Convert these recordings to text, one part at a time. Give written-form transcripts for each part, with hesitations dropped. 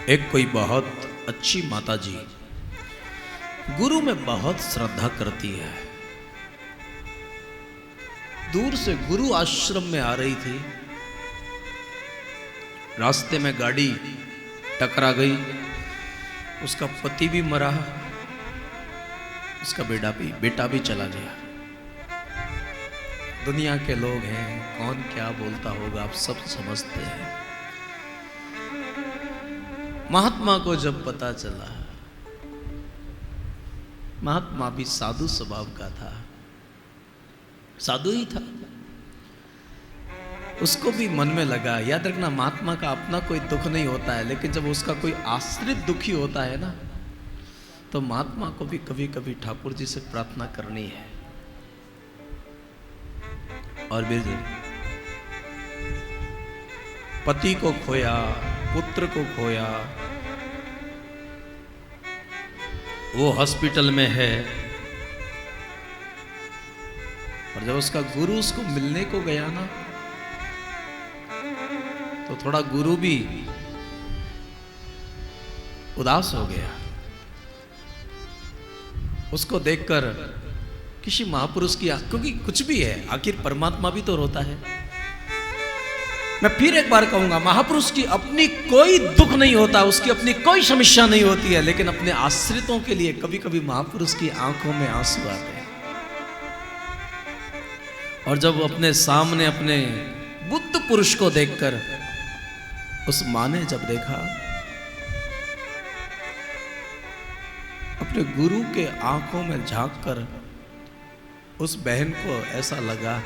एक कोई बहुत अच्छी माता जी गुरु में बहुत श्रद्धा करती है। दूर से गुरु आश्रम में आ रही थी, रास्ते में गाड़ी टकरा गई, उसका पति भी मरा, उसका बेटा भी चला गया। दुनिया के लोग हैं, कौन क्या बोलता होगा आप सब समझते हैं। महात्मा को जब पता चला, महात्मा भी साधु स्वभाव का था, साधु ही था, उसको भी मन में लगा। याद रखना, महात्मा का अपना कोई दुख नहीं होता है, लेकिन जब उसका कोई आश्रित दुखी होता है ना, तो महात्मा को भी कभी कभी ठाकुर जी से प्रार्थना करनी है। और भी पति को खोया, पुत्र को खोया, वो हॉस्पिटल में है, और जब उसका गुरु उसको मिलने को गया ना, तो थोड़ा गुरु भी उदास हो गया। उसको देखकर किसी महापुरुष की, क्योंकि कुछ भी है, आखिर परमात्मा भी तो रोता है। मैं फिर एक बार कहूंगा, महापुरुष की अपनी कोई दुख नहीं होता, उसकी अपनी कोई समस्या नहीं होती है, लेकिन अपने आश्रितों के लिए कभी कभी महापुरुष की आंखों में आंसू आते हैं। और जब अपने सामने अपने बुद्ध पुरुष को देखकर उस मां ने जब देखा, अपने गुरु के आंखों में झांककर उस बहन को ऐसा लगा,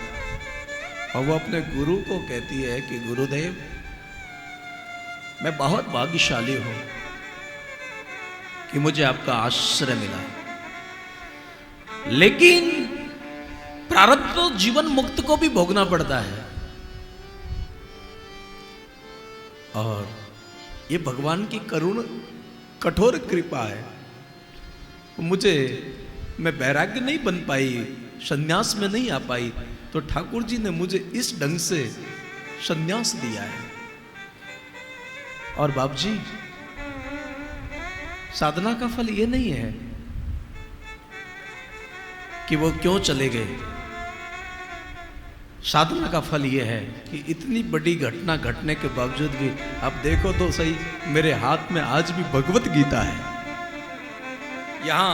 और वो अपने गुरु को कहती है कि गुरुदेव, मैं बहुत भाग्यशाली हूं कि मुझे आपका आश्रय मिला, लेकिन प्रारब्ध तो जीवन मुक्त को भी भोगना पड़ता है, और ये भगवान की करुण कठोर कृपा है। मैं वैराग्य नहीं बन पाई, संन्यास में नहीं आ पाई, तो ठाकुर जी ने मुझे इस ढंग से संन्यास दिया है। और बाप जी, साधना का फल ये नहीं है कि वो क्यों चले गए, साधना का फल ये है कि इतनी बड़ी घटना घटने के बावजूद भी, आप देखो तो सही, मेरे हाथ में आज भी भगवत गीता है। यहां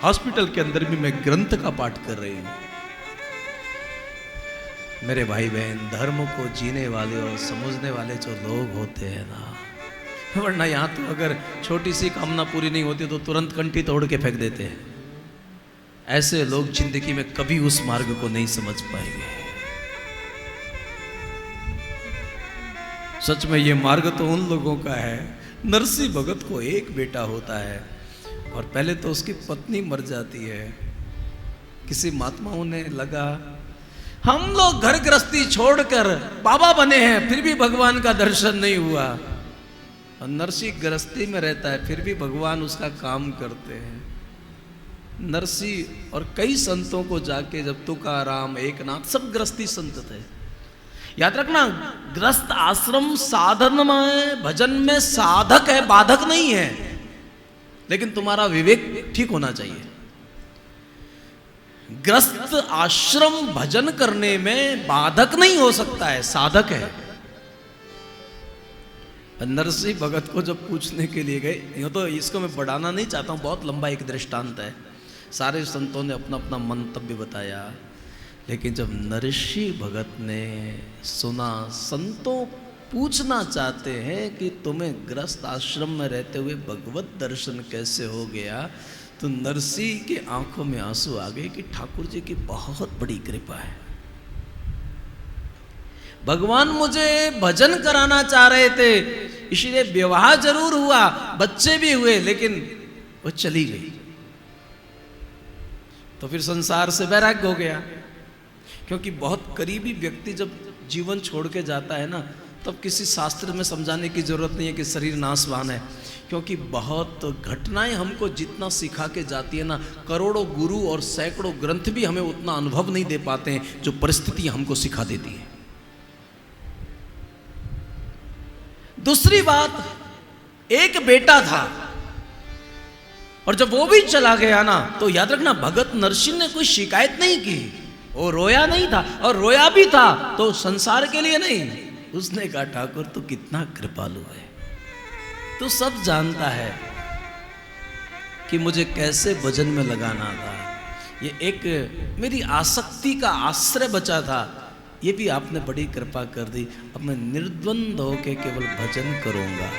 हॉस्पिटल के अंदर भी मैं ग्रंथ का पाठ कर रही हूं। मेरे भाई बहन, धर्म को जीने वाले और समझने वाले जो लोग होते हैं ना, वरना यहां तो अगर छोटी सी कामना पूरी नहीं होती तो तुरंत कंठी तोड़ के फेंक देते हैं। ऐसे लोग जिंदगी में कभी उस मार्ग को नहीं समझ पाएंगे। सच में ये मार्ग तो उन लोगों का है। नरसिंह भगत को एक बेटा होता है, और पहले तो उसकी पत्नी मर जाती है। किसी महात्माओं ने लगा, हम लोग घर गृहस्थी छोड़कर बाबा बने हैं, फिर भी भगवान का दर्शन नहीं हुआ। और नरसिंह गृहस्थी में रहता है, फिर भी भगवान उसका काम करते हैं। नरसिंह और कई संतों को जाके, जब तुकाराम, एकनाथ, सब गृहस्थी संत थे। याद रखना, गृहस्थ आश्रम साधन में, भजन में साधक है, बाधक नहीं है, लेकिन तुम्हारा विवेक ठीक होना चाहिए। गृहस्थ आश्रम भजन करने में बाधक नहीं हो सकता है, साधक है। नरसिंह भगत को जब पूछने के लिए गए, यूं तो इसको मैं बढ़ाना नहीं चाहता हूं, बहुत लंबा एक दृष्टांत है, सारे संतों ने अपना अपना मंतव्य बताया, लेकिन जब नरसिंह भगत ने सुना संतों पूछना चाहते हैं कि तुम्हें गृहस्थ आश्रम में रहते हुए भगवत दर्शन कैसे हो गया, तो नरसिंह के आंखों में आंसू आ गए कि ठाकुर जी की बहुत बड़ी कृपा है। भगवान मुझे भजन कराना चाह रहे थे, इसलिए विवाह जरूर हुआ, बच्चे भी हुए, लेकिन वो चली गई, तो फिर संसार से वैराग्य हो गया। क्योंकि बहुत करीबी व्यक्ति जब जीवन छोड़ के जाता है ना, तब किसी शास्त्र में समझाने की जरूरत नहीं है कि शरीर नाशवान है, क्योंकि बहुत घटनाएं हमको जितना सिखा के जाती है ना, करोड़ों गुरु और सैकड़ों ग्रंथ भी हमें उतना अनुभव नहीं दे पाते हैं जो परिस्थिति हमको सिखा देती है। दूसरी बात, एक बेटा था, और जब वो भी चला गया ना, तो याद रखना भगत नरसिंह ने कोई शिकायत नहीं की, वो रोया नहीं था, और रोया भी था तो संसार के लिए नहीं, उसने कहा ठाकुर तू कितना कृपालु है, तू सब जानता है कि मुझे कैसे भजन में लगाना था, ये एक मेरी आसक्ति का आश्रय बचा था, ये भी आपने बड़ी कृपा कर दी, अब मैं निर्द्वंद होके केवल भजन करूंगा।